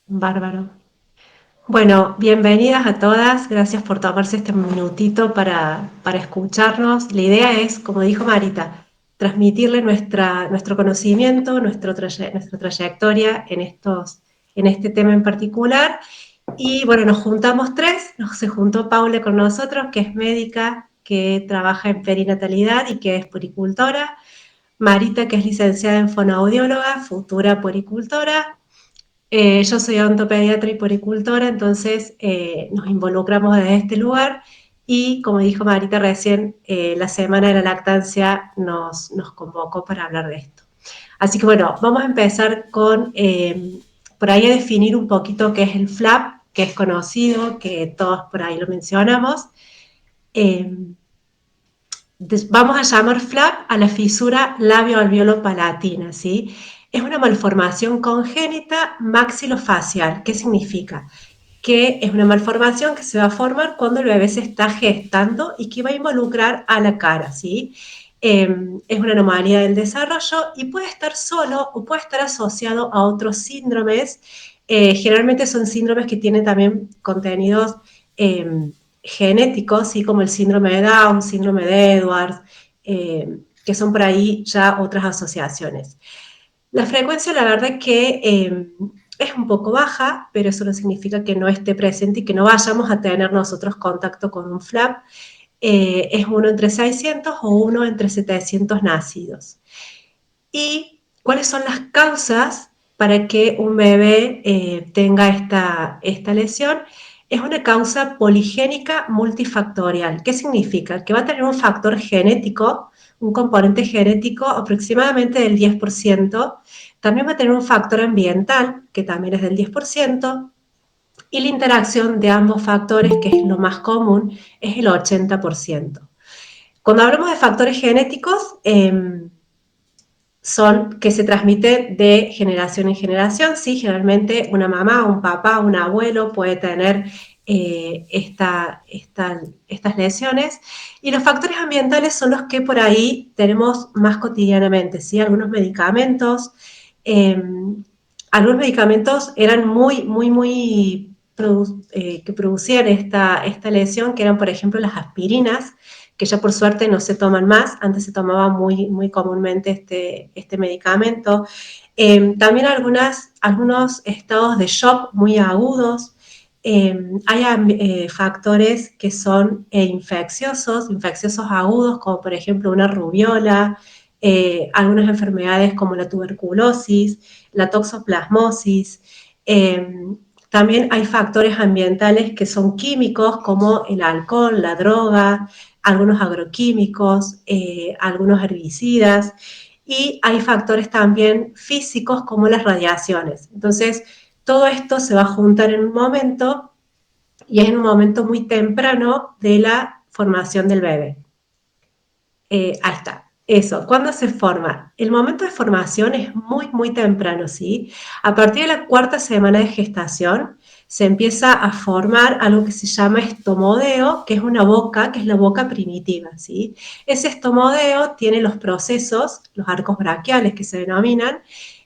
Bárbaro. Bueno, bienvenidas a todas. Gracias por tomarse este minutito para escucharnos. La idea es, como dijo Marita, transmitirle nuestro conocimiento, nuestra trayectoria en este tema en particular. Y bueno, nos juntamos tres. Se juntó Paula con nosotros, que es médica, que trabaja en perinatalidad y que es puericultora. Marita, que es licenciada en fonoaudióloga, futura puericultora. Yo soy odontopediatra y poricultora, entonces nos involucramos desde este lugar y, como dijo Marita recién, la Semana de la Lactancia nos convocó para hablar de esto. Así que bueno, vamos a empezar con, por ahí a definir un poquito qué es el FLAP, que es conocido, que todos por ahí lo mencionamos. Eh, Vamos a llamar FLAP a la fisura labio-alveolo-palatina, ¿sí? Es una malformación congénita maxilofacial. ¿Qué significa? Que es una malformación que se va a formar cuando el bebé se está gestando y que va a involucrar a la cara, ¿sí? Es una anomalía del desarrollo y puede estar solo o puede estar asociado a otros síndromes. Generalmente son síndromes que tienen también contenidos eh, genéticos, ¿sí? Como el síndrome de Down, síndrome de Edwards, que son por ahí ya otras asociaciones. La frecuencia, la verdad que es un poco baja, pero eso no significa que no esté presente y que no vayamos a tener nosotros contacto con un FLAP. Es uno entre 600 o uno entre 700 nacidos. ¿Y cuáles son las causas para que un bebé tenga esta lesión? Es una causa poligénica multifactorial. ¿Qué significa? Que va a tener un factor genético, un componente genético aproximadamente del 10%. También va a tener un factor ambiental, que también es del 10%. Y la interacción de ambos factores, que es lo más común, es el 80%. Cuando hablamos de factores genéticos, son que se transmiten de generación en generación. Sí, generalmente una mamá, un papá, un abuelo puede tener estas lesiones. Y los factores ambientales son los que por ahí tenemos más cotidianamente. ¿Sí? Eh, Algunos medicamentos eran muy que producían esta lesión, que eran, por ejemplo, las aspirinas, que ya por suerte no se toman más. Antes se tomaba muy comúnmente este medicamento. También algunos estados de shock muy agudos. Hay factores que son infecciosos agudos, como por ejemplo una rubiola, algunas enfermedades como la tuberculosis, la toxoplasmosis. También hay factores ambientales que son químicos, como el alcohol, la droga, algunos agroquímicos, algunos herbicidas, y hay factores también físicos como las radiaciones. Entonces, todo esto se va a juntar en un momento y es en un momento muy temprano de la formación del bebé. Ahí está. Eso, ¿cuándo se forma? El momento de formación es muy temprano, ¿sí? A partir de la cuarta semana de gestación se empieza a formar algo que se llama estomodeo, que es una boca, que es la boca primitiva, ¿sí? Ese estomodeo tiene los procesos, los arcos braquiales que se denominan,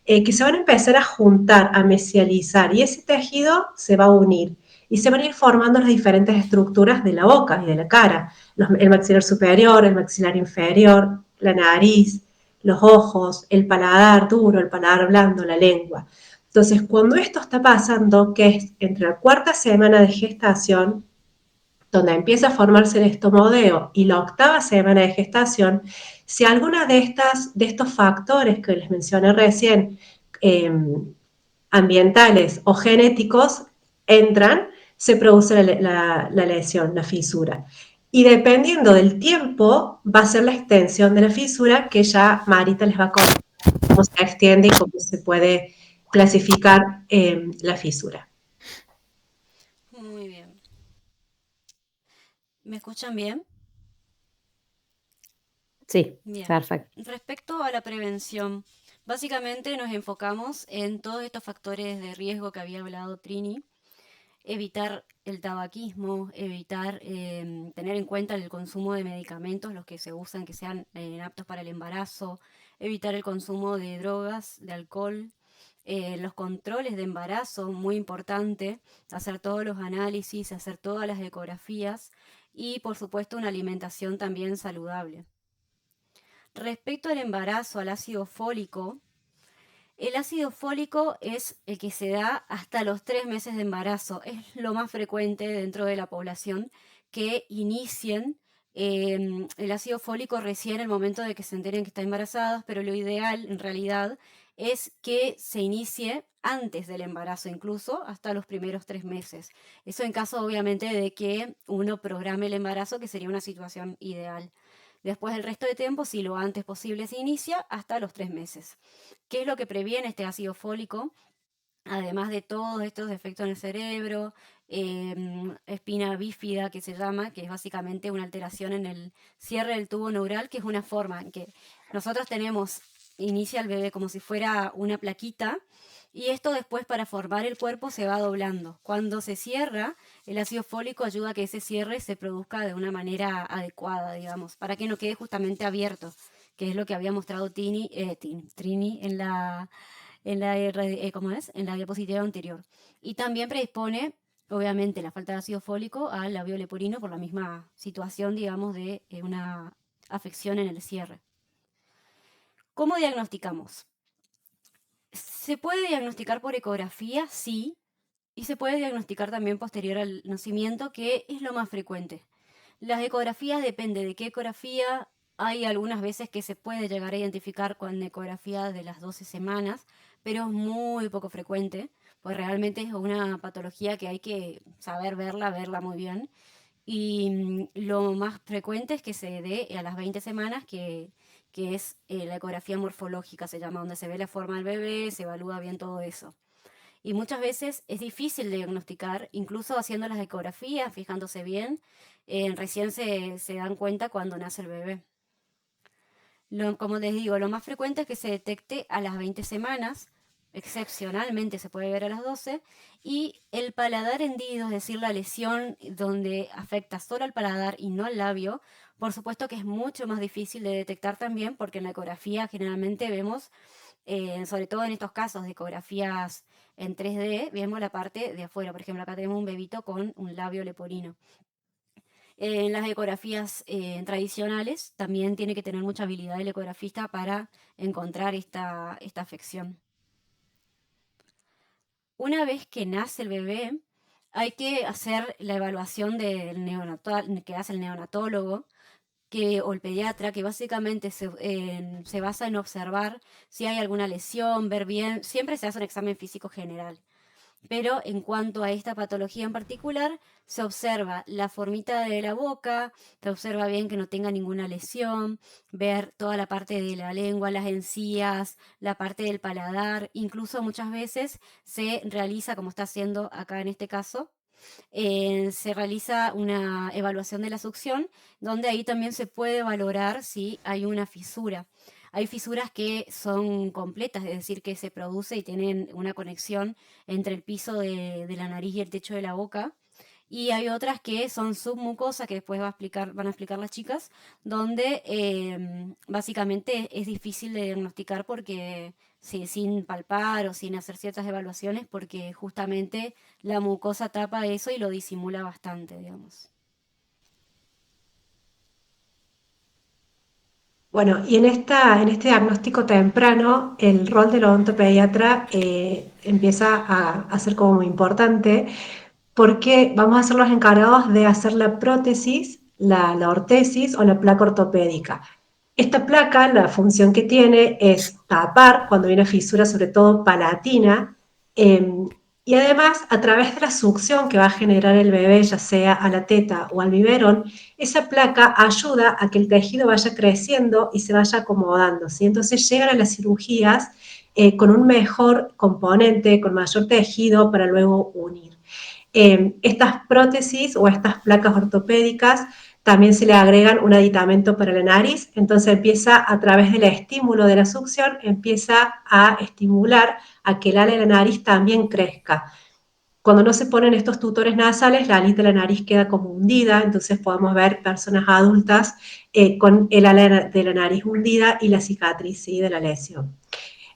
que se van a empezar a juntar, a mesializar, y ese tejido se va a unir y se van a ir formando las diferentes estructuras de la boca y de la cara, el maxilar superior, el maxilar inferior, la nariz, los ojos, el paladar duro, el paladar blando, la lengua. Entonces, cuando esto está pasando, que es entre la cuarta semana de gestación, donde empieza a formarse el estomodeo, y la octava semana de gestación, si alguna de estos factores que les mencioné recién, eh, ambientales o genéticos, entran, se produce la lesión, la fisura. Y dependiendo del tiempo, va a ser la extensión de la fisura, que ya Marita les va a contar cómo se extiende y cómo se puede clasificar la fisura. Muy bien. ¿Me escuchan bien? Sí, Bien. perfecto. Respecto a la prevención, básicamente nos enfocamos en todos estos factores de riesgo que había hablado Trini. Evitar el tabaquismo, evitar tener en cuenta el consumo de medicamentos, los que se usan que sean aptos para el embarazo, evitar el consumo de drogas, de alcohol, los controles de embarazo, muy importante, hacer todos los análisis, hacer todas las ecografías y por supuesto una alimentación también saludable. Respecto al embarazo, al ácido fólico, el ácido fólico es el que se da hasta los 3 meses de embarazo. Es lo más frecuente dentro de la población que inicien el ácido fólico recién en el momento de que se enteren que están embarazadas, pero lo ideal en realidad es que se inicie antes del embarazo, incluso hasta los primeros 3 meses. Eso en caso obviamente de que uno programe el embarazo, que sería una situación ideal. Después el resto de tiempo, si lo antes posible se inicia, hasta los 3 meses. ¿Qué es lo que previene este ácido fólico? Además de todos estos efectos en el cerebro, espina bífida que se llama, que es básicamente una alteración en el cierre del tubo neural, que es una forma en que nosotros tenemos, inicia el bebé como si fuera una plaquita, y esto después para formar el cuerpo se va doblando. Cuando se cierra, el ácido fólico ayuda a que ese cierre se produzca de una manera adecuada, digamos, para que no quede justamente abierto, que es lo que había mostrado Trini ¿cómo es? En la diapositiva anterior. Y también predispone, obviamente, la falta de ácido fólico al labio leporino por la misma situación, digamos, de una afección en el cierre. ¿Cómo diagnosticamos? ¿Se puede diagnosticar por ecografía? Sí. Y se puede diagnosticar también posterior al nacimiento, que es lo más frecuente. Las ecografías depende de qué ecografía. Hay algunas veces que se puede llegar a identificar con ecografías de las 12 semanas, pero es muy poco frecuente, pues realmente es una patología que hay que saber verla muy bien. Y lo más frecuente es que se dé a las 20 semanas, que es la ecografía morfológica, se llama, donde se ve la forma del bebé, se evalúa bien todo eso. Y muchas veces es difícil de diagnosticar, incluso haciendo las ecografías, fijándose bien, recién se dan cuenta cuando nace el bebé. Como les digo, lo más frecuente es que se detecte a las 20 semanas, excepcionalmente se puede ver a las 12, y el paladar hendido, es decir, la lesión donde afecta solo al paladar y no al labio, por supuesto que es mucho más difícil de detectar también, porque en la ecografía generalmente vemos, sobre todo en estos casos de ecografías en 3D, vemos la parte de afuera. Por ejemplo, acá tenemos un bebito con un labio leporino. En las ecografías tradicionales también tiene que tener mucha habilidad el ecografista para encontrar esta afección. Una vez que nace el bebé, hay que hacer la evaluación del que hace el neonatólogo o el pediatra, que básicamente se basa en observar si hay alguna lesión, ver bien. Siempre se hace un examen físico general. Pero en cuanto a esta patología en particular, se observa la formita de la boca, se observa bien que no tenga ninguna lesión, ver toda la parte de la lengua, las encías, la parte del paladar, incluso muchas veces se realiza, como está haciendo acá en este caso, se realiza una evaluación de la succión, donde ahí también se puede valorar si hay una fisura. Hay fisuras que son completas, es decir, que se produce y tienen una conexión entre el piso de la nariz y el techo de la boca. Y hay otras que son submucosas, que después van a explicar las chicas, donde básicamente es difícil de diagnosticar porque sin palpar o sin hacer ciertas evaluaciones, porque justamente la mucosa tapa eso y lo disimula bastante, digamos. Bueno, y en este diagnóstico temprano, el rol del odontopediatra empieza a ser como muy importante porque vamos a ser los encargados de hacer la prótesis, la ortesis o la placa ortopédica. Esta placa, la función que tiene es tapar cuando hay una fisura, sobre todo palatina, eh, y además a través de la succión que va a generar el bebé, ya sea a la teta o al biberón, esa placa ayuda a que el tejido vaya creciendo y se vaya acomodando, ¿sí? Entonces llegan a las cirugías con un mejor componente, con mayor tejido para luego unir. Estas prótesis o estas placas ortopédicas también se le agregan un aditamento para la nariz, entonces empieza a través del estímulo de la succión, empieza a estimular a que el ala de la nariz también crezca. Cuando no se ponen estos tutores nasales, la alita de la nariz queda como hundida, entonces podemos ver personas adultas con el ala de la nariz hundida y la cicatriz, ¿sí?, de la lesión.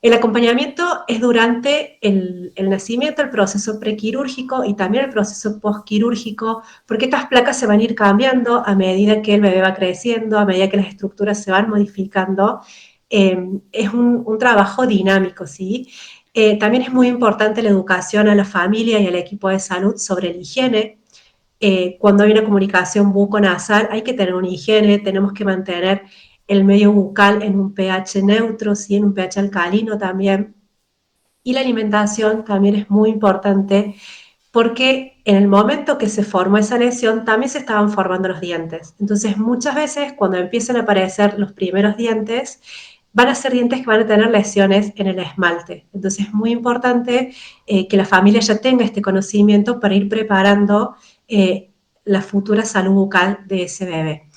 El acompañamiento es durante el nacimiento, el proceso prequirúrgico y también el proceso postquirúrgico, porque estas placas se van a ir cambiando a medida que el bebé va creciendo, a medida que las estructuras se van modificando. Es un trabajo dinámico, ¿sí? También es muy importante la educación a la familia y al equipo de salud sobre la higiene. Cuando hay una comunicación buco-nasal hay que tener una higiene, tenemos que mantener el medio bucal en un pH neutro, ¿sí? En un pH alcalino también. Y la alimentación también es muy importante porque en el momento que se formó esa lesión también se estaban formando los dientes. Entonces muchas veces cuando empiezan a aparecer los primeros dientes, van a ser dientes que van a tener lesiones en el esmalte. Entonces es muy importante que la familia ya tenga este conocimiento para ir preparando eh, la futura salud bucal de ese bebé.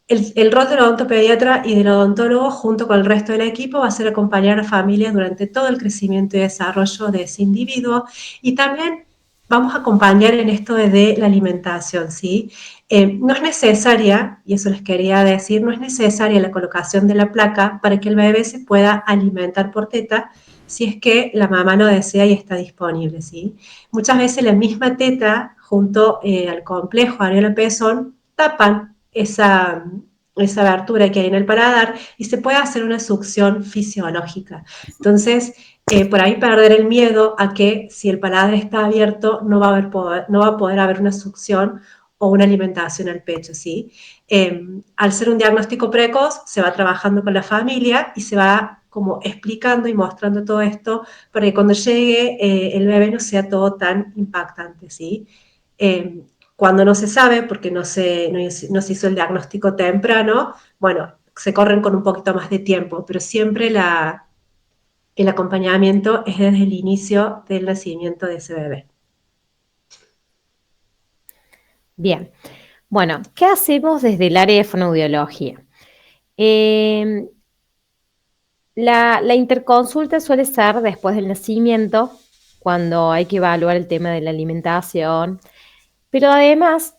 El rol del odontopediatra y del odontólogo junto con el resto del equipo va a ser acompañar a la familia durante todo el crecimiento y desarrollo de ese individuo y también vamos a acompañar en esto de la alimentación, ¿sí? No es necesaria, y eso les quería decir, no es necesaria la colocación de la placa para que el bebé se pueda alimentar por teta si es que la mamá lo desea y está disponible, ¿sí? Muchas veces la misma teta junto al complejo areola-pezón tapan esa abertura que hay en el paladar y se puede hacer una succión fisiológica. Entonces, por ahí perder el miedo a que si el paladar está abierto no va a poder haber una succión o una alimentación al pecho, ¿sí? Al ser un diagnóstico precoz, se va trabajando con la familia y se va como explicando y mostrando todo esto para que cuando llegue el bebé no sea todo tan impactante, ¿sí? Eh, Cuando no se sabe, porque no se hizo el diagnóstico temprano, bueno, se corren con un poquito más de tiempo, pero siempre el acompañamiento es desde el inicio del nacimiento de ese bebé. Bien, bueno, ¿qué hacemos desde el área de fonoaudiología? Eh, la interconsulta suele ser después del nacimiento, cuando hay que evaluar el tema de la alimentación, pero además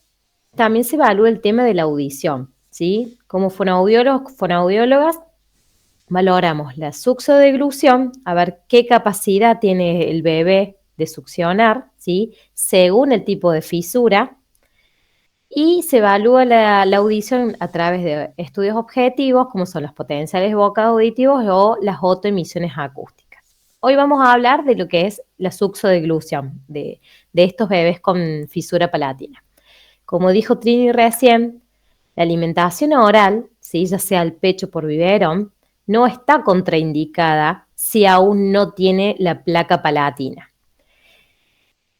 también se evalúa el tema de la audición, ¿sí? Como fonoaudiólogos, fonoaudiólogas, valoramos la succiodeglución, a ver qué capacidad tiene el bebé de succionar, ¿sí? Según el tipo de fisura, y se evalúa la audición a través de estudios objetivos, como son los potenciales vocales auditivos o las otoemisiones acústicas. Hoy vamos a hablar de lo que es la succiodeglución, de estos bebés con fisura palatina. Como dijo Trini recién, la alimentación oral, ¿sí? Ya sea el pecho por biberón, no está contraindicada si aún no tiene la placa palatina.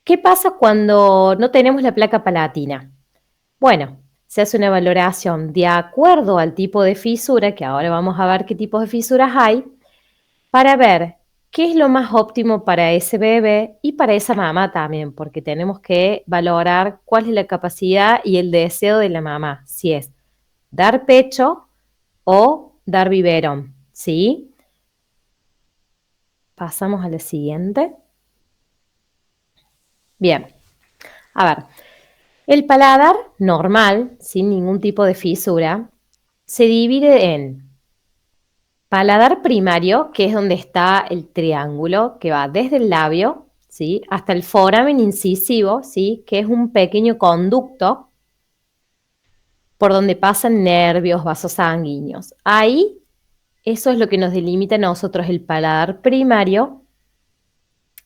¿Qué pasa cuando no tenemos la placa palatina? Bueno, se hace una valoración de acuerdo al tipo de fisura, que ahora vamos a ver qué tipos de fisuras hay, para ver qué es lo más óptimo para ese bebé y para esa mamá también, porque tenemos que valorar cuál es la capacidad y el deseo de la mamá, si es dar pecho o dar biberón, ¿sí? Pasamos a la siguiente. Bien, a ver, el paladar normal, sin ningún tipo de fisura, se divide en paladar primario, que es donde está el triángulo que va desde el labio, ¿sí? Hasta el foramen incisivo, ¿sí? Que es un pequeño conducto por donde pasan nervios, vasos sanguíneos. Ahí, eso es lo que nos delimita a nosotros el paladar primario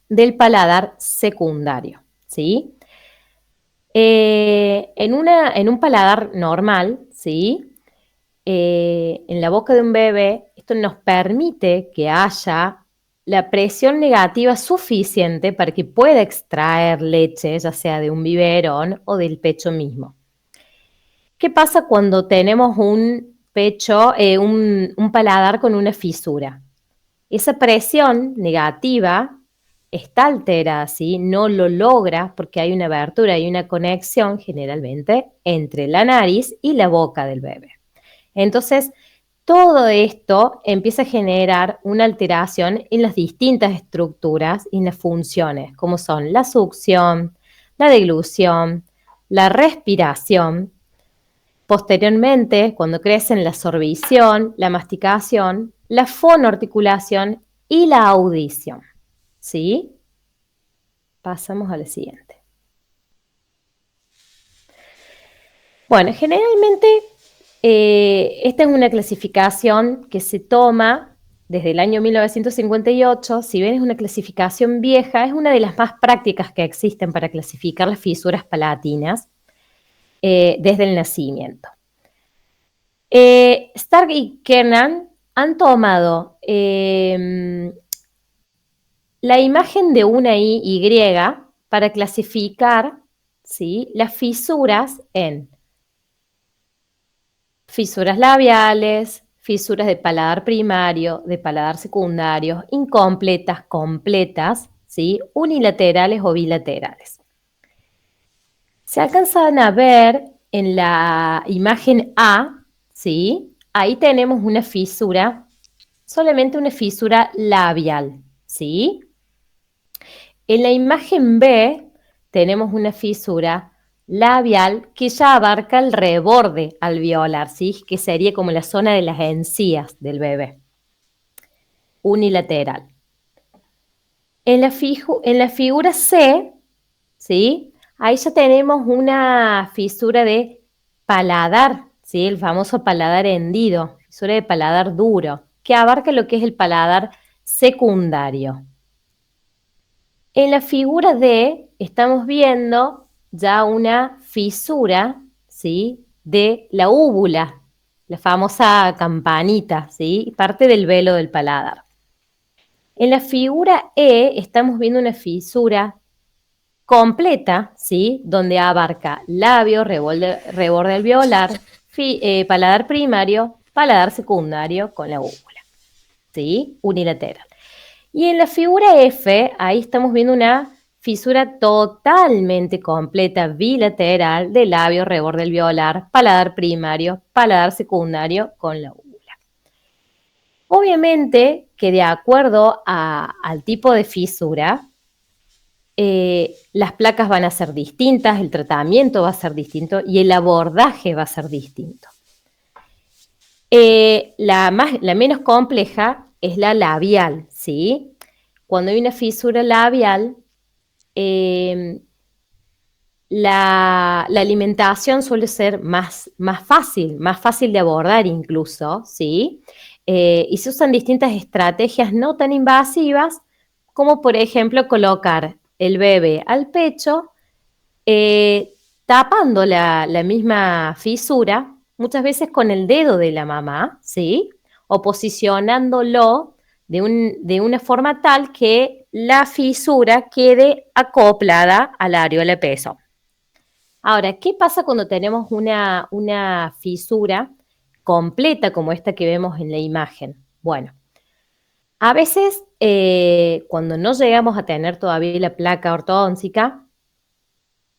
del paladar secundario, ¿sí? En un paladar normal, ¿sí? En la boca de un bebé, esto nos permite que haya la presión negativa suficiente para que pueda extraer leche, ya sea de un biberón o del pecho mismo. ¿Qué pasa cuando tenemos un pecho, un paladar con una fisura? Esa presión negativa está alterada, ¿sí? No lo logra porque hay una abertura, hay una conexión generalmente entre la nariz y la boca del bebé. Entonces, todo esto empieza a generar una alteración en las distintas estructuras y en las funciones, como son la succión, la deglución, la respiración. Posteriormente, cuando crecen la sorbición, la masticación, la fonoarticulación y la audición, ¿sí? Pasamos a la siguiente. Bueno, generalmente esta es una clasificación que se toma desde el año 1958. Si bien es una clasificación vieja, es una de las más prácticas que existen para clasificar las fisuras palatinas desde el nacimiento. Stark y Kernan han tomado la imagen de una Y para clasificar, ¿sí?, las fisuras en fisuras labiales, fisuras de paladar primario, de paladar secundario, incompletas, completas, ¿sí?, unilaterales o bilaterales. Se alcanzan a ver en la imagen A, ¿sí? Ahí tenemos una fisura, solamente una fisura labial, ¿sí? En la imagen B tenemos una fisura labial que ya abarca el reborde alveolar, ¿sí?, que sería como la zona de las encías del bebé, unilateral. En la figura C, ¿sí?, ahí ya tenemos una fisura de paladar, ¿sí?, el famoso paladar hendido, fisura de paladar duro, que abarca lo que es el paladar secundario. En la figura D estamos viendo ya una fisura, ¿sí?, de la úvula, la famosa campanita, ¿sí?, parte del velo del paladar. En la figura E estamos viendo una fisura completa, ¿sí?, donde abarca labio, reborde alveolar, paladar primario, paladar secundario con la úvula, ¿sí?, unilateral. Y en la figura F, ahí estamos viendo una fisura totalmente completa, bilateral, de labio, reborde alveolar, paladar primario, paladar secundario con la úvula. Obviamente que de acuerdo al tipo de fisura, las placas van a ser distintas, el tratamiento va a ser distinto y el abordaje va a ser distinto. La menos compleja es la labial, ¿sí? Cuando hay una fisura labial, la alimentación suele ser más fácil de abordar incluso, ¿sí? Y se usan distintas estrategias no tan invasivas, como por ejemplo colocar el bebé al pecho, tapando la misma fisura, muchas veces con el dedo de la mamá, ¿sí?, o posicionándolo de una forma tal que la fisura quede acoplada al areola de peso. Ahora, ¿qué pasa cuando tenemos una fisura completa como esta que vemos en la imagen? Bueno, a veces cuando no llegamos a tener todavía la placa ortodóntica,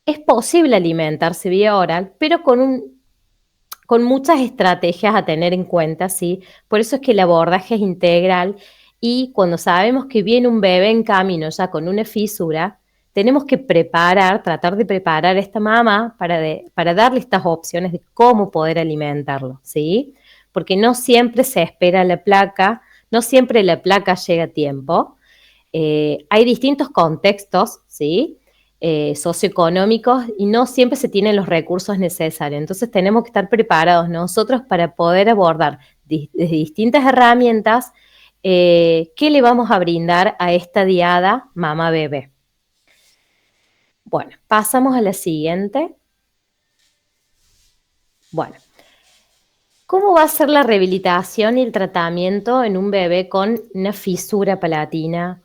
es posible alimentarse vía oral, pero con muchas estrategias a tener en cuenta, ¿sí? Por eso es que el abordaje es integral y cuando sabemos que viene un bebé en camino ya con una fisura, tenemos que tratar de preparar a esta mamá para darle estas opciones de cómo poder alimentarlo, ¿sí? Porque no siempre se espera la placa, no siempre la placa llega a tiempo. Hay distintos contextos, ¿sí?, socioeconómicos y no siempre se tienen los recursos necesarios. Entonces tenemos que estar preparados nosotros para poder abordar desde distintas herramientas qué le vamos a brindar a esta diada mamá-bebé. Bueno, pasamos a la siguiente. Bueno, ¿cómo va a ser la rehabilitación y el tratamiento en un bebé con una fisura palatina,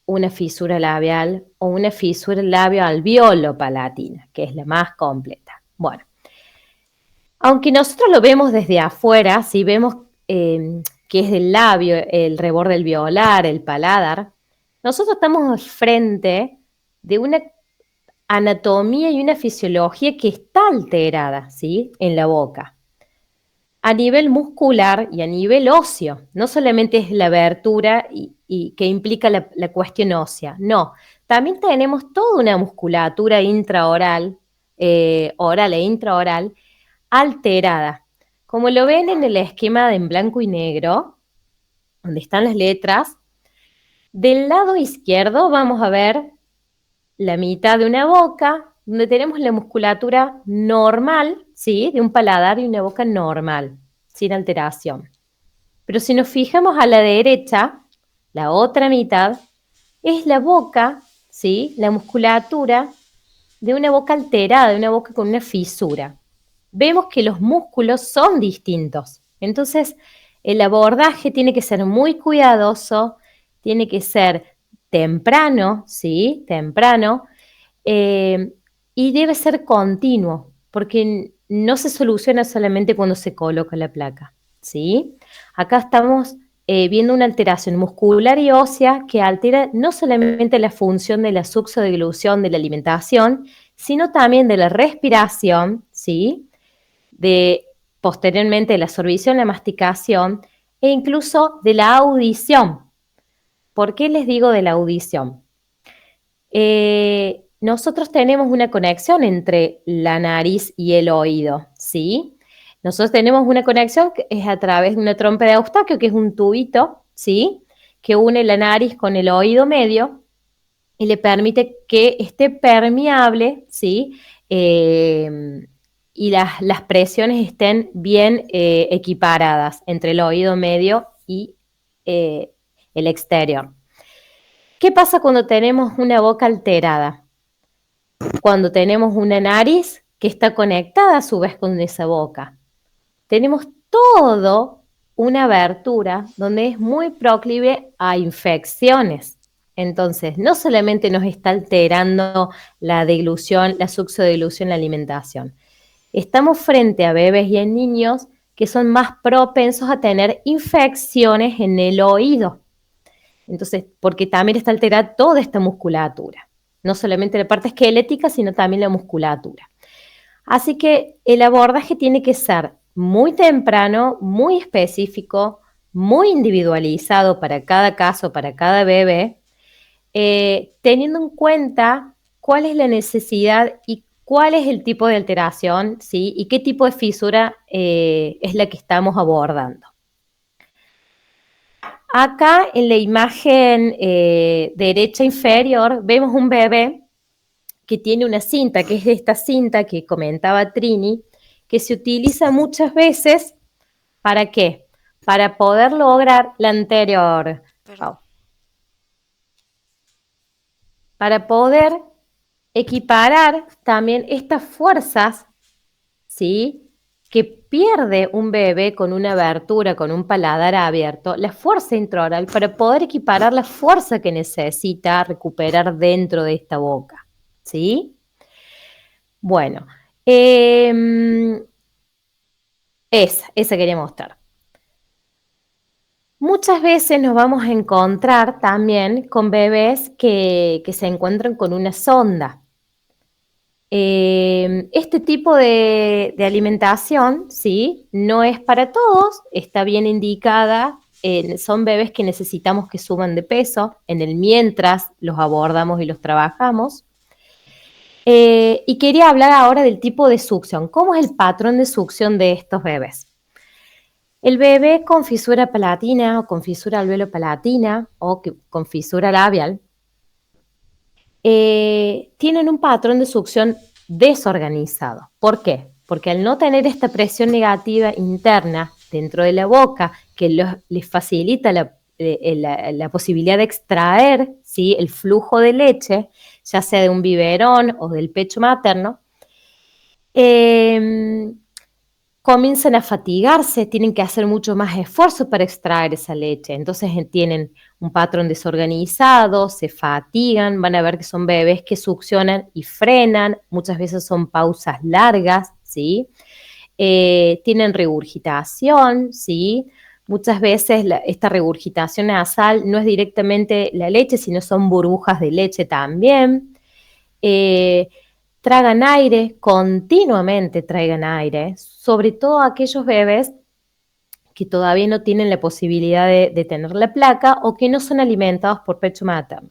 una fisura labial o una fisura labio-alveolo-palatina, que es la más completa? Bueno, aunque nosotros lo vemos desde afuera, si vemos que es del labio, el reborde alveolar, el paladar, nosotros estamos frente de una anatomía y una fisiología que está alterada, ¿sí?, en la boca. A nivel muscular y a nivel óseo, no solamente es la abertura y que implica la cuestión ósea, no, también tenemos toda una musculatura intraoral, oral e intraoral, alterada. Como lo ven en el esquema de en blanco y negro, donde están las letras, Del lado izquierdo vamos a ver la mitad de una boca, donde tenemos la musculatura normal, ¿sí? De un paladar y una boca normal, sin alteración. Pero si nos fijamos a la derecha, la otra mitad, es la boca, ¿sí? La musculatura de una boca alterada, de una boca con una fisura. Vemos que los músculos son distintos. Entonces, el abordaje tiene que ser muy cuidadoso, tiene que ser temprano, ¿sí? Temprano, y debe ser continuo, porque no se soluciona solamente cuando se coloca la placa, ¿sí? Acá estamos viendo una alteración muscular y ósea que altera no solamente la función de la succiodeglución de la alimentación, sino también de la respiración, ¿sí? De posteriormente la absorción, la masticación e incluso de la audición. ¿Por qué les digo de la audición? Nosotros tenemos una conexión entre la nariz y el oído, ¿sí? Nosotros tenemos una conexión que es a través de una trompa de Eustaquio, que es un tubito, ¿sí? Que une la nariz con el oído medio y le permite que esté permeable, ¿sí? Y las presiones estén bien equiparadas entre el oído medio y el exterior. ¿Qué pasa cuando tenemos una boca alterada? Cuando tenemos una nariz que está conectada a su vez con esa boca. Tenemos todo una abertura donde es muy proclive a infecciones. Entonces, no solamente nos está alterando la deglución, la succiodeglución, la alimentación. Estamos frente a bebés y en niños que son más propensos a tener infecciones en el oído. Entonces, porque también está alterada toda esta musculatura. No solamente la parte esquelética, sino también la musculatura. Así que el abordaje tiene que ser muy temprano, muy específico, muy individualizado para cada caso, para cada bebé, teniendo en cuenta cuál es la necesidad y cuál es el tipo de alteración, ¿sí? Y qué tipo de fisura es la que estamos abordando. Acá en la imagen derecha inferior vemos un bebé que tiene una cinta, que es esta cinta que comentaba Trini, que se utiliza muchas veces, ¿para qué? Para poder lograr la anterior, Perdón. para poder equiparar también estas fuerzas, ¿sí? Que pierde un bebé con una abertura, con un paladar abierto, la fuerza intraoral para poder equiparar la fuerza que necesita recuperar dentro de esta boca, ¿sí? Bueno, esa quería mostrar. Muchas veces nos vamos a encontrar también con bebés que se encuentran con una sonda. Este tipo de alimentación, ¿sí? No es para todos, está bien indicada. Son bebés que necesitamos que suban de peso en el mientras los abordamos y los trabajamos. Y quería hablar ahora del tipo de succión. ¿Cómo es el patrón de succión de estos bebés? El bebé con fisura palatina o con fisura alveolo-palatina o con fisura labial tienen un patrón de succión desorganizado. ¿Por qué? Porque al no tener esta presión negativa interna dentro de la boca que les facilita la posibilidad de extraer, ¿sí? El flujo de leche, ya sea de un biberón o del pecho materno, comienzan a fatigarse, tienen que hacer mucho más esfuerzo para extraer esa leche. Entonces tienen un patrón desorganizado, se fatigan, van a ver que son bebés que succionan y frenan, muchas veces son pausas largas, ¿sí? Tienen regurgitación, ¿sí? Muchas veces esta regurgitación nasal no es directamente la leche, sino son burbujas de leche también. Tragan aire, continuamente traigan aire, sobre todo aquellos bebés que todavía no tienen la posibilidad de tener la placa o que no son alimentados por pecho materno.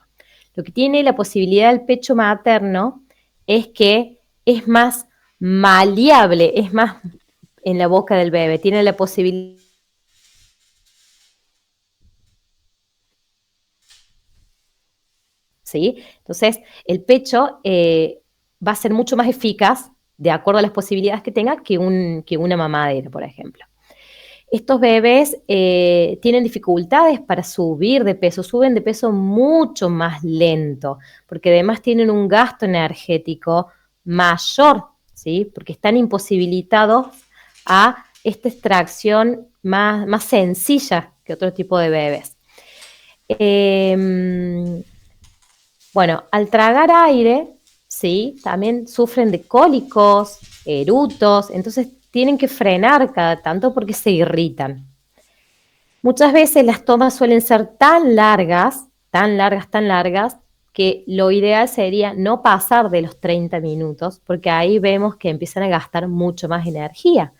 Lo que tiene la posibilidad del pecho materno es que es más maleable, es más en la boca del bebé, tiene la posibilidad ¿sí? Entonces, el pecho va a ser mucho más eficaz, de acuerdo a las posibilidades que tenga, que una mamadera, por ejemplo. Estos bebés tienen dificultades para subir de peso, suben de peso mucho más lento, porque además tienen un gasto energético mayor, ¿sí? Porque están imposibilitados a esta extracción más sencilla que otro tipo de bebés. Bueno, al tragar aire, ¿sí? También sufren de cólicos, erutos, entonces tienen que frenar cada tanto porque se irritan. Muchas veces las tomas suelen ser tan largas, tan largas, tan largas, que lo ideal sería no pasar de los 30 minutos, porque ahí vemos que empiezan a gastar mucho más energía.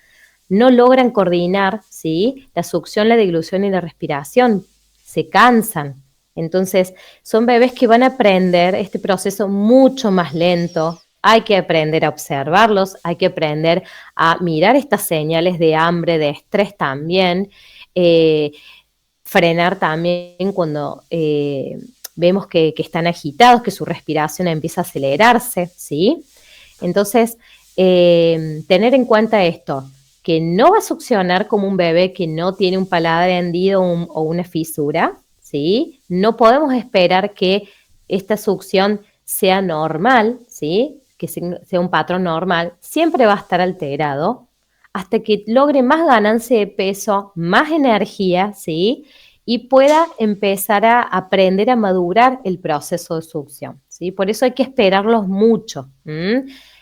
No logran coordinar, ¿sí? La succión, la deglución y la respiración. Se cansan. Entonces, son bebés que van a aprender este proceso mucho más lento. Hay que aprender a observarlos, hay que aprender a mirar estas señales de hambre, de estrés también. Eh, Frenar también cuando vemos que están agitados, que su respiración empieza a acelerarse, ¿sí? Entonces, tener en cuenta esto, que no va a succionar como un bebé que no tiene un paladar hendido o una fisura, ¿sí? No podemos esperar que esta succión sea normal, ¿sí? Que sea un patrón normal, siempre va a estar alterado hasta que logre más ganancia de peso, más energía, ¿sí? Y pueda empezar a aprender a madurar el proceso de succión, ¿sí? Por eso hay que esperarlos mucho.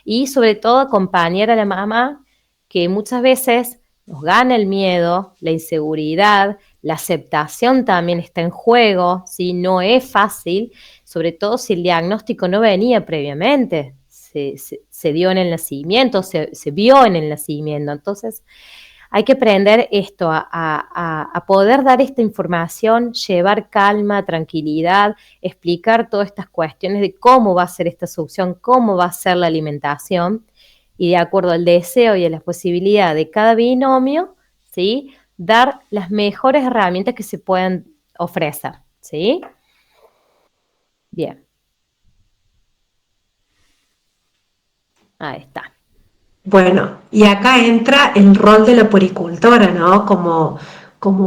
Y sobre todo acompañar a la mamá, que muchas veces nos gana el miedo, la inseguridad, la aceptación también está en juego, ¿sí? No es fácil, sobre todo si el diagnóstico no venía previamente, se dio en el nacimiento, se vio en el nacimiento. Entonces, hay que aprender esto, a poder dar esta información, llevar calma, tranquilidad, explicar todas estas cuestiones de cómo va a ser esta succión, cómo va a ser la alimentación, y de acuerdo al deseo y a las posibilidades de cada binomio, ¿sí? Dar las mejores herramientas que se puedan ofrecer, ¿sí? Bien, ahí está. Bueno, y acá entra el rol de la poricultora, ¿no? Como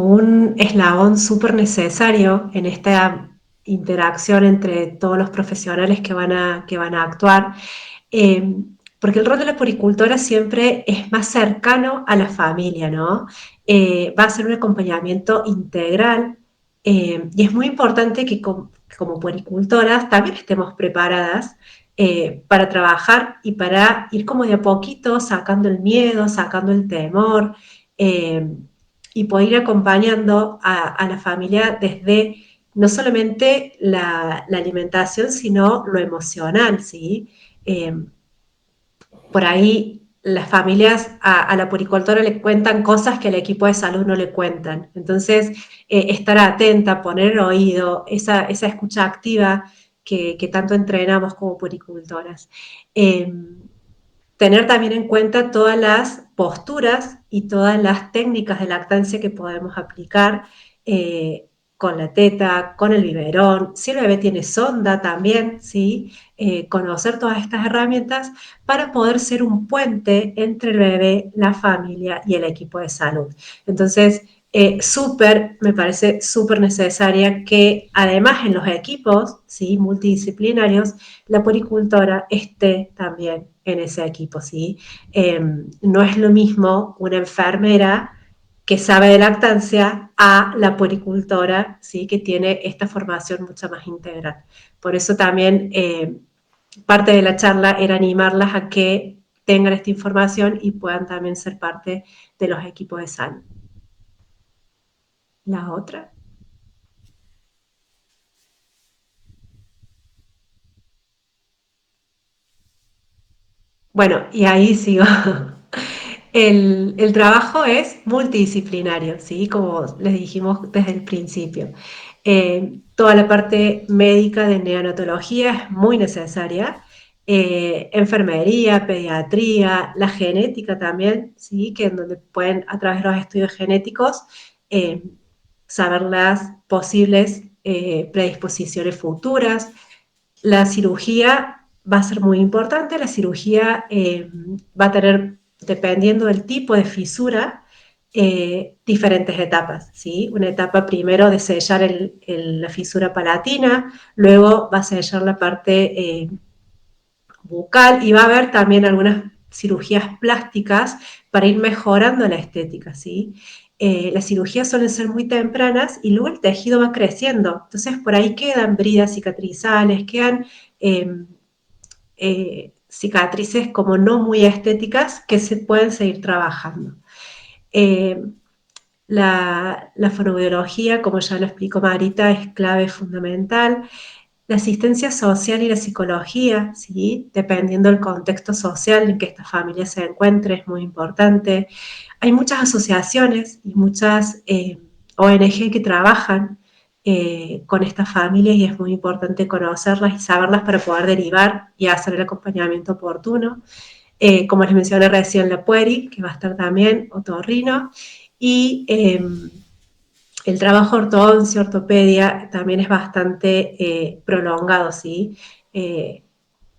un eslabón súper necesario en esta interacción entre todos los profesionales que van a actuar. Eh, Porque el rol de la poricultora siempre es más cercano a la familia, ¿no? Va a ser un acompañamiento integral, y es muy importante que como poricultoras también estemos preparadas para trabajar y para ir como de a poquito sacando el miedo, sacando el temor, eh, y poder ir acompañando a la familia desde no solamente la alimentación, sino lo emocional, ¿sí? Eh, por ahí las familias a la puricultora le cuentan cosas que al equipo de salud no le cuentan. Entonces, estar atenta, poner el oído, esa escucha activa que tanto entrenamos como puricultoras. Tener también en cuenta todas las posturas y todas las técnicas de lactancia que podemos aplicar, con la teta, con el biberón, si el bebé tiene sonda también, ¿sí? Conocer todas estas herramientas para poder ser un puente entre el bebé, la familia y el equipo de salud. Entonces, me parece súper necesaria que además en los equipos, ¿sí? Multidisciplinarios, la poricultora esté también en ese equipo, ¿sí? No es lo mismo una enfermera que sabe de lactancia a la poricultora, ¿sí? Que tiene esta formación mucho más integral. Por eso también parte de la charla era animarlas a que tengan esta información y puedan también ser parte de los equipos de salud. La otra. Bueno, y ahí sigo. El trabajo es multidisciplinario, ¿sí? Como les dijimos desde el principio. Toda la parte médica de neonatología es muy necesaria. Enfermería, pediatría, la genética también, ¿sí? Que en donde pueden, a través de los estudios genéticos, eh, saber las posibles predisposiciones futuras. La cirugía va a ser muy importante, la cirugía va a tener, dependiendo del tipo de fisura, diferentes etapas, ¿sí? Una etapa primero de sellar la fisura palatina, luego va a sellar la parte bucal y va a haber también algunas cirugías plásticas para ir mejorando la estética, ¿sí? Las cirugías suelen ser muy tempranas y luego el tejido va creciendo. Entonces, por ahí quedan bridas cicatrizales, quedan eh, cicatrices como no muy estéticas que se pueden seguir trabajando. Eh, la fonoaudiología, como ya lo explicó Marita, es clave fundamental. La asistencia social y la psicología, ¿sí? Dependiendo del contexto social en que esta familia se encuentre, es muy importante. Hay muchas asociaciones y muchas ONG que trabajan con estas familias y es muy importante conocerlas y saberlas para poder derivar y hacer el acompañamiento oportuno. Como les mencioné recién, la Pueri, que va a estar también, otorrino, y el trabajo ortodoncia, ortopedia, también es bastante prolongado, ¿sí? Eh,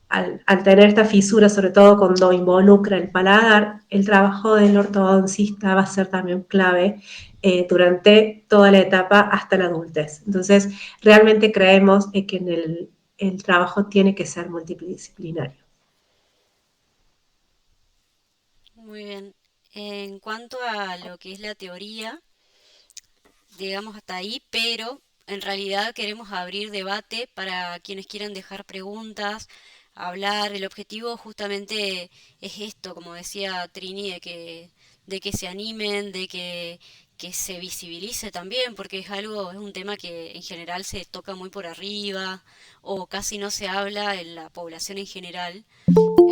al tener esta fisura, sobre todo cuando involucra el paladar, el trabajo del ortodoncista va a ser también clave durante toda la etapa hasta la adultez. Entonces, realmente creemos que el trabajo tiene que ser multidisciplinario. Muy bien. En cuanto a lo que es la teoría, llegamos hasta ahí, pero en realidad queremos abrir debate para quienes quieran dejar preguntas, hablar. El objetivo justamente es esto, como decía Trini, de que se animen, que se visibilice también, porque es algo, es un tema que en general se toca muy por arriba o casi no se habla en la población en general.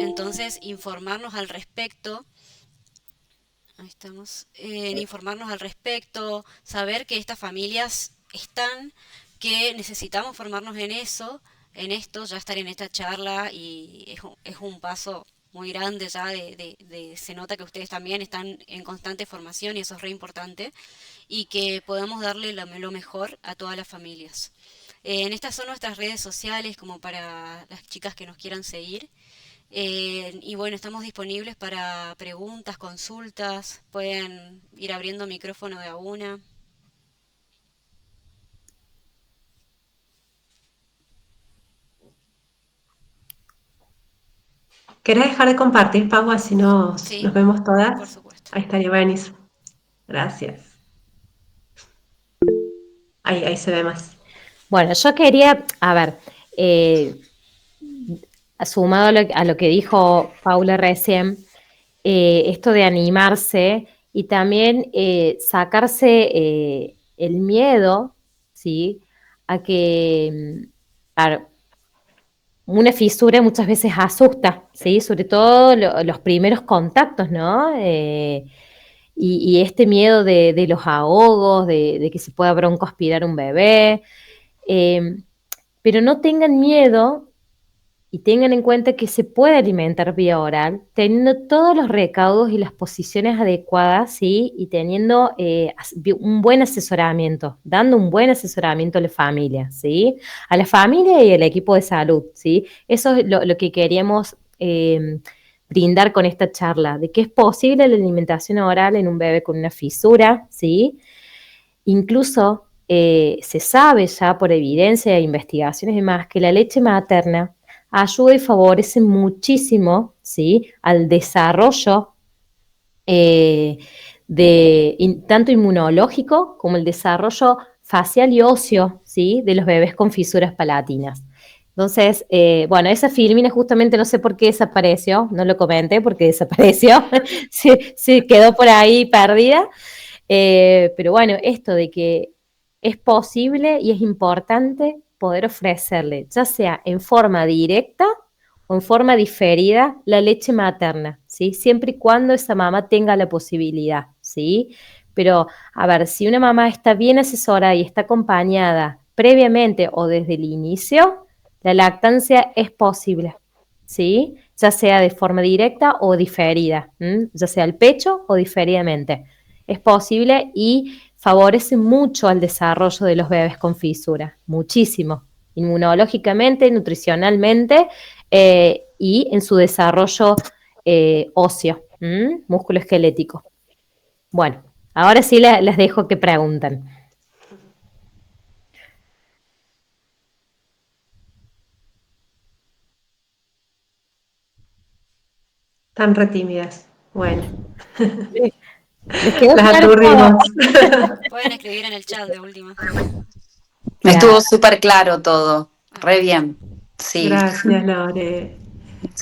Entonces, informarnos al respecto. Ahí estamos. En informarnos al respecto, saber que estas familias están, que necesitamos formarnos en eso, en esto, ya estar en esta charla y es un paso muy grande ya se nota que ustedes también están en constante formación y eso es re importante y que podamos darle lo mejor a todas las familias. En estas son nuestras redes sociales como para las chicas que nos quieran seguir. Y bueno, estamos disponibles para preguntas, consultas, pueden ir abriendo micrófono de a una. ¿Querés dejar de compartir, Pau, así nos Sí, vemos por todas? supuesto. Ahí estaría buenísimo. Gracias. Ahí se ve más. Bueno, yo quería, a ver, eh, sumado a lo que dijo Paula recién, esto de animarse y también sacarse el miedo, ¿sí? A que, a ver, una fisura muchas veces asusta, ¿sí? Sobre todo los primeros contactos, ¿no? Y este miedo de los ahogos, de que se pueda broncoaspirar un bebé. eh, pero no tengan miedo y tengan en cuenta que se puede alimentar vía oral, teniendo todos los recaudos y las posiciones adecuadas, ¿sí? Y teniendo un buen asesoramiento, dando un buen asesoramiento a la familia, ¿sí? A la familia y al equipo de salud, ¿sí? Eso es lo que queríamos brindar con esta charla, de que es posible la alimentación oral en un bebé con una fisura, ¿sí? Incluso se sabe ya por evidencia e investigaciones y demás que la leche materna ayuda y favorece muchísimo, ¿sí? Al desarrollo eh, tanto inmunológico como el desarrollo facial y óseo, ¿sí? De los bebés con fisuras palatinas. Entonces, bueno, esa filmina justamente no sé por qué desapareció, no lo comenté porque desapareció, se quedó por ahí perdida, pero bueno, esto de que es posible y es importante poder ofrecerle, ya sea en forma directa o en forma diferida, la leche materna, ¿sí? Siempre y cuando esa mamá tenga la posibilidad, ¿sí? Pero, a ver, si una mamá está bien asesorada y está acompañada previamente o desde el inicio, la lactancia es posible, ¿sí? Ya sea de forma directa o diferida, ya sea al pecho o diferidamente. Es posible y favorece mucho al desarrollo de los bebés con fisura, muchísimo. inmunológicamente, nutricionalmente y en su desarrollo óseo, músculo esquelético. Bueno, ahora sí les dejo que pregunten. Tan re tímidas. Bueno, ¿Les quedó las claro todo? aturdimos. Pueden escribir en el chat de última. Estuvo Claro. súper claro todo. Re bien. Sí. Gracias, Lore.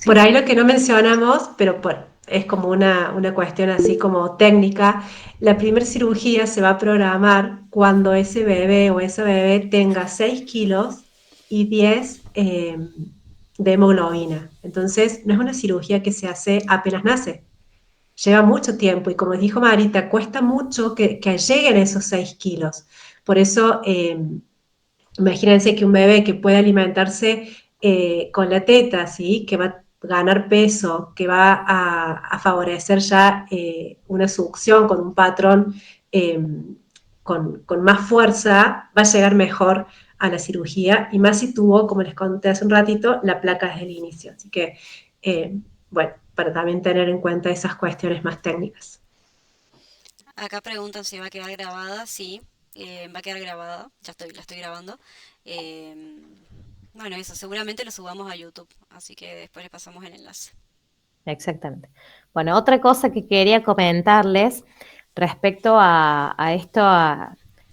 Por Sí. ahí lo que no mencionamos, pero es como una cuestión así como técnica, la primera cirugía se va a programar cuando ese bebé o esa bebé tenga 6 kilos y 10 de hemoglobina. Entonces, no es una cirugía que se hace apenas nace, lleva mucho tiempo y como dijo Marita, cuesta mucho que lleguen esos 6 kilos. Por eso, imagínense que un bebé que puede alimentarse con la teta, ¿sí? Que va a ganar peso, que va a favorecer ya una succión con un patrón eh, con más fuerza, va a llegar mejor a la cirugía y más si tuvo, como les conté hace un ratito, la placa desde el inicio. Así que, bueno, para también tener en cuenta esas cuestiones más técnicas. Acá preguntan si va a quedar grabada. Sí, va a quedar grabada. La estoy grabando. Em, bueno, eso, seguramente lo subamos a YouTube, así que después le pasamos el enlace. Exactamente. Bueno, otra cosa que quería comentarles respecto a esto,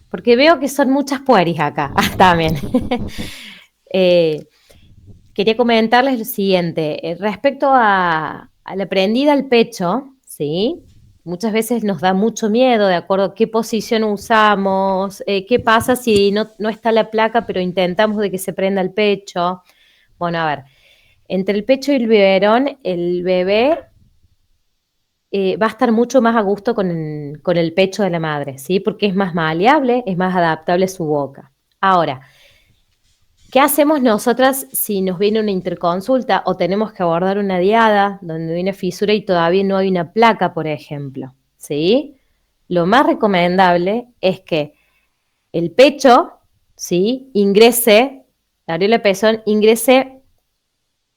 porque veo que son muchas pueris acá también. Eh, quería comentarles lo siguiente, respecto a la prendida al pecho, ¿sí? Muchas veces nos da mucho miedo de acuerdo a qué posición usamos, qué pasa si no está la placa, pero intentamos de que se prenda el pecho. Bueno, a ver, entre el pecho y el biberón, el bebé va a estar mucho más a gusto con el pecho de la madre, ¿sí? Porque es más maleable, es más adaptable a su boca. Ahora, ¿qué hacemos nosotras si nos viene una interconsulta o tenemos que abordar una diada donde hay una fisura y todavía no hay una placa, por ejemplo? ¿Sí? Lo más recomendable es que el pecho, ¿sí? Ingrese, la areola de pezón ingrese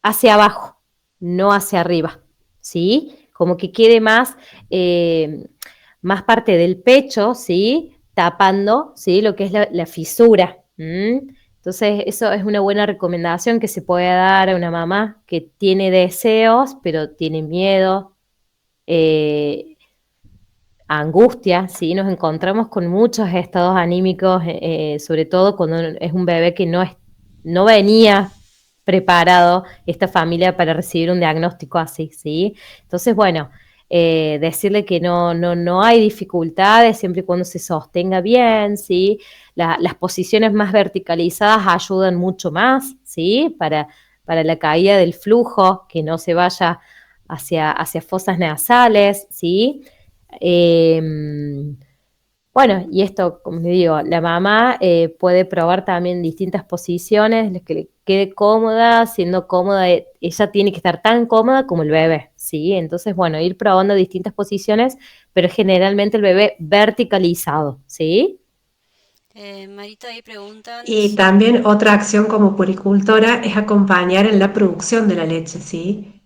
hacia abajo, no hacia arriba, ¿sí? Como que quede más parte del pecho, ¿sí? Tapando, ¿sí? Lo que es la fisura. Entonces, eso es una buena recomendación que se puede dar a una mamá que tiene deseos, pero tiene miedo, eh, angustia, ¿sí? Nos encontramos con muchos estados anímicos, sobre todo cuando es un bebé que no venía preparado esta familia para recibir un diagnóstico así, ¿sí? Entonces, bueno, decirle que no hay dificultades siempre y cuando se sostenga bien, ¿sí? Las posiciones más verticalizadas ayudan mucho más, ¿sí? Para la caída del flujo, que no se vaya hacia fosas nasales, ¿sí? Eh, bueno, y esto, como le digo, la mamá puede probar también distintas posiciones, las que le quede cómoda, siendo cómoda, ella tiene que estar tan cómoda como el bebé, ¿sí? Entonces, bueno, ir probando distintas posiciones, pero generalmente el bebé verticalizado, ¿sí? Marita, ahí preguntan Y si... también otra acción como puricultora es acompañar en la producción de la leche, ¿sí?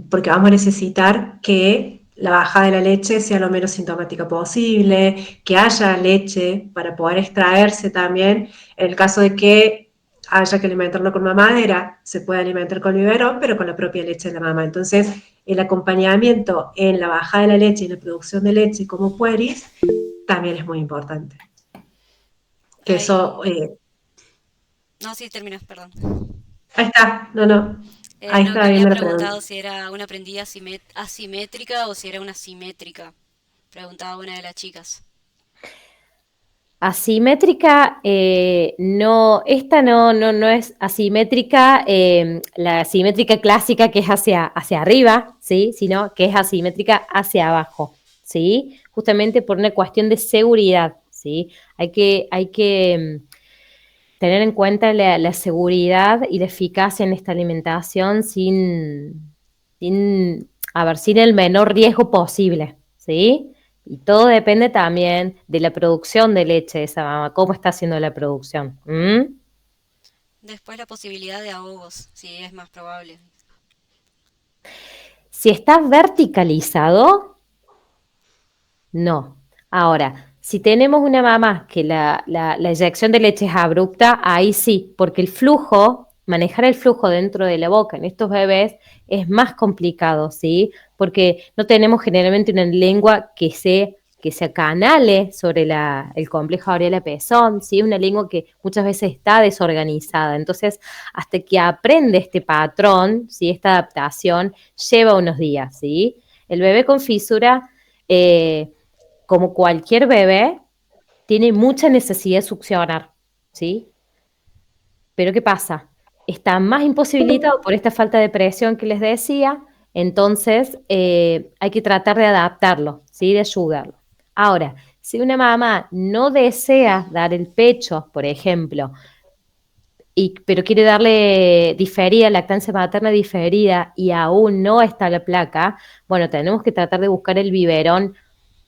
Porque vamos a necesitar que la bajada de la leche sea lo menos sintomática posible, que haya leche para poder extraerse también. En el caso de que haya que alimentarlo con mamadera, se puede alimentar con biberón, pero con la propia leche de la mamá. Entonces, el acompañamiento en la bajada de la leche y la producción de leche como pueris también es muy importante. Que Ahí... eso No, sí, terminas, perdón. ahí está, no. Ahí No, que estaba había viendo la pregunta. preguntado si era una prendida asimétrica o si era una simétrica. Preguntaba una de las chicas. Asimétrica, no, esta no es asimétrica, la asimétrica clásica que es hacia arriba, ¿sí? Sino que es asimétrica hacia abajo, ¿sí? Justamente por una cuestión de seguridad, ¿sí? Hay que tener en cuenta la seguridad y la eficacia en esta alimentación sin el menor riesgo posible, ¿sí? Y todo depende también de la producción de leche de esa mamá, cómo está haciendo la producción. Después la posibilidad de ahogos, sí, es más probable. Si está verticalizado, no. Ahora, si tenemos una mamá que la eyección de leche es abrupta, ahí sí, porque el flujo, manejar el flujo dentro de la boca en estos bebés es más complicado, ¿sí? Porque no tenemos generalmente una lengua que se acanale sobre el complejo aureola pezón, ¿sí? Una lengua que muchas veces está desorganizada. Entonces, hasta que aprende este patrón, ¿sí? Esta adaptación, lleva unos días, ¿sí? El bebé con fisura... como cualquier bebé, tiene mucha necesidad de succionar, ¿sí? Pero ¿qué pasa? Está más imposibilitado por esta falta de presión que les decía, entonces hay que tratar de adaptarlo, ¿sí? De ayudarlo. Ahora, si una mamá no desea dar el pecho, por ejemplo, pero quiere darle diferida, lactancia materna diferida y aún no está la placa, bueno, tenemos que tratar de buscar el biberón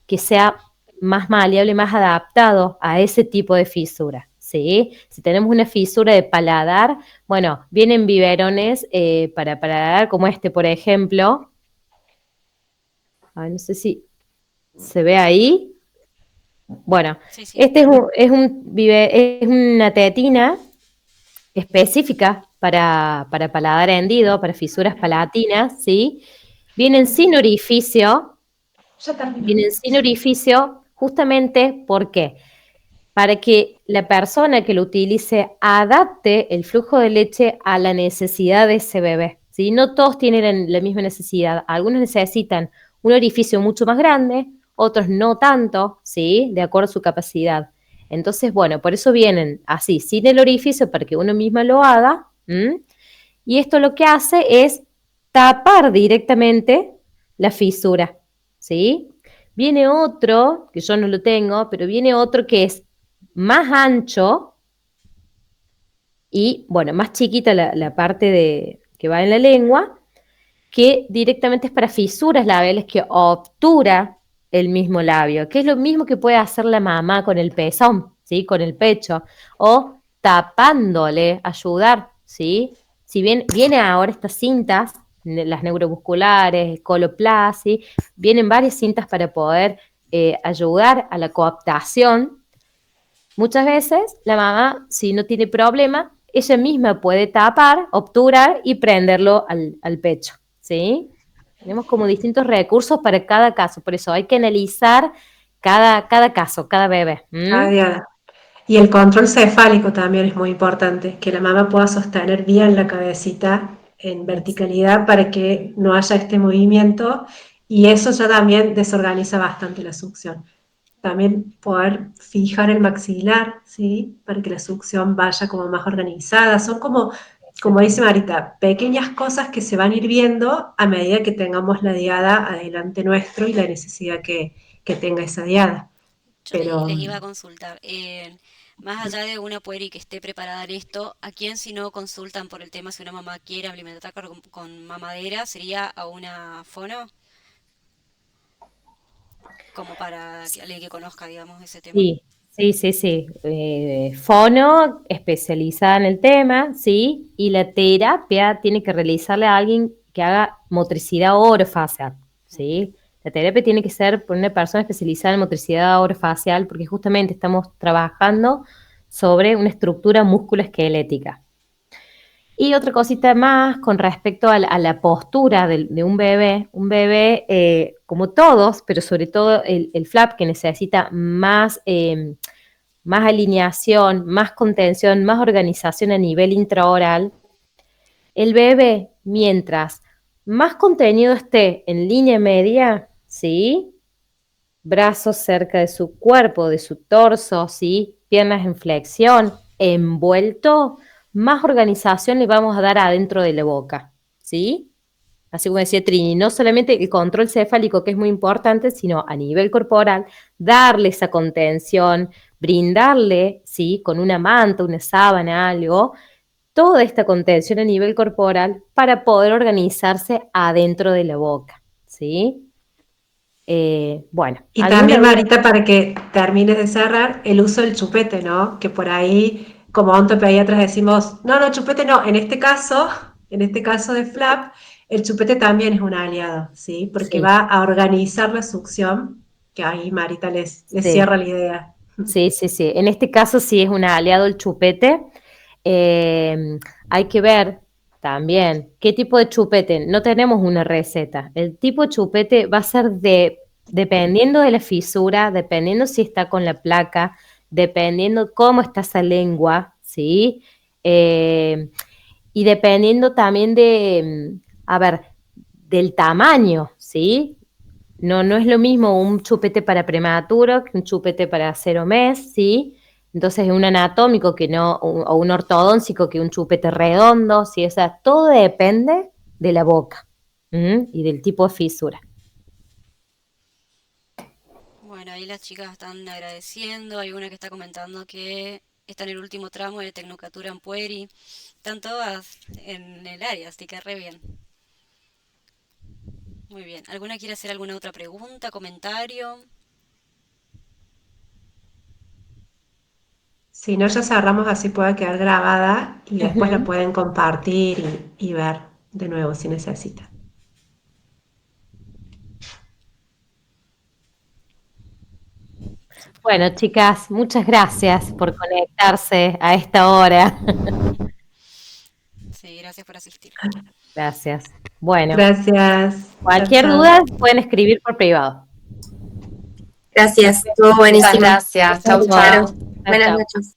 que sea más maleable, más adaptado a ese tipo de fisura, ¿sí? Si tenemos una fisura de paladar, bueno, vienen biberones para paladar como este, por ejemplo. Ay, no sé si se ve ahí. Bueno, Sí, sí. este es una tetina específica para paladar hendido, para fisuras palatinas, ¿sí? Vienen sin orificio, Ya terminó. vienen sin orificio justamente porque para que la persona que lo utilice adapte el flujo de leche a la necesidad de ese bebé. ¿Sí? No todos tienen la misma necesidad. Algunos necesitan un orificio mucho más grande, otros no tanto, ¿sí? De acuerdo a su capacidad. Entonces, bueno, por eso vienen así, sin el orificio, para que uno misma lo haga. ¿M? Y esto lo que hace es tapar directamente la fisura, ¿sí? Viene otro, que yo no lo tengo, pero viene otro que es más ancho y, bueno, más chiquita la parte que va en la lengua, que directamente es para fisuras labiales que obtura el mismo labio, que es lo mismo que puede hacer la mamá con el pezón, ¿sí? Con el pecho, o tapándole, ayudar, ¿sí? Si bien viene ahora estas cintas, las neuromusculares, el Coloplast, ¿sí? Vienen varias cintas para poder ayudar a la coaptación. Muchas veces la mamá, si no tiene problema, ella misma puede tapar, obturar y prenderlo al pecho, ¿sí? Tenemos como distintos recursos para cada caso, por eso hay que analizar cada caso, cada bebé. Cada día. Y el control cefálico también es muy importante, que la mamá pueda sostener bien la cabecita en verticalidad para que no haya este movimiento y eso ya también desorganiza bastante la succión. También poder fijar el maxilar, ¿sí? Para que la succión vaya como más organizada. Son como dice Marita, pequeñas cosas que se van a ir viendo a medida que tengamos la diada adelante nuestro y la necesidad que tenga esa diada. Yo les Pero iba a consultar, más allá de una pueri que esté preparada en esto, ¿a quién si no consultan por el tema si una mamá quiere alimentar con mamadera? ¿Sería a una fono? Como para que alguien que conozca, digamos, ese tema. Sí, sí, sí, sí. Fono especializada en el tema, sí, y la terapia tiene que realizarle a alguien que haga motricidad orofacial, sí. La terapia tiene que ser por una persona especializada en motricidad orofacial porque justamente estamos trabajando sobre una estructura musculoesquelética. Y otra cosita más con respecto a la postura de un bebé como todos, pero sobre todo el flap que necesita más alineación, más contención, más organización a nivel intraoral, el bebé mientras más contenido esté en línea media, ¿sí? Brazos cerca de su cuerpo, de su torso, ¿sí? Piernas en flexión, envuelto, más organización le vamos a dar adentro de la boca, ¿sí? Así como decía Trini, no solamente el control cefálico, que es muy importante, sino a nivel corporal, darle esa contención, brindarle, ¿sí? Con una manta, una sábana, algo, toda esta contención a nivel corporal para poder organizarse adentro de la boca, ¿sí? Bueno, y ¿alguna también, duda? Marita, para que termines de cerrar, el uso del chupete, ¿no? Que por ahí como ontopediatras decimos, no, no, chupete no, en este caso de flap, el chupete también es un aliado, ¿sí? Porque Sí, va a organizar la succión, que ahí Marita les sí. cierra la idea. Sí, sí, sí. En este caso sí es un aliado el chupete. Eh, Hay que ver también qué tipo de chupete. No tenemos una receta. El tipo de chupete va a ser dependiendo de la fisura, dependiendo si está con la placa, dependiendo cómo está esa lengua, ¿sí? Eh, y dependiendo también a ver, del tamaño, ¿sí? No, no es lo mismo un chupete para prematuro que un chupete para 0 mes, ¿sí? Entonces, un anatómico que no, o un ortodóntico que un chupete redondo, ¿sí? O sea, todo depende de la boca, ¿m? Y del tipo de fisura. Bueno, ahí las chicas están agradeciendo. Hay una que está comentando que está en el último tramo de Tecnocatura en Pueri. Están todas en el área, así que re bien. Muy bien. ¿Alguna quiere hacer alguna otra pregunta, comentario? Si no, ya cerramos, así pueda quedar grabada y después la Ujú. pueden compartir y ver de nuevo si necesitan. Bueno, chicas, muchas gracias por conectarse a esta hora. Sí, gracias por asistir. Gracias. Bueno, Gracias. Chao, cualquier chao. duda pueden escribir por privado. Gracias, estuvo Muchas buenísimo. gracias. Hasta Chau, luego. Claro. chau. Chao, Buenas chao. noches.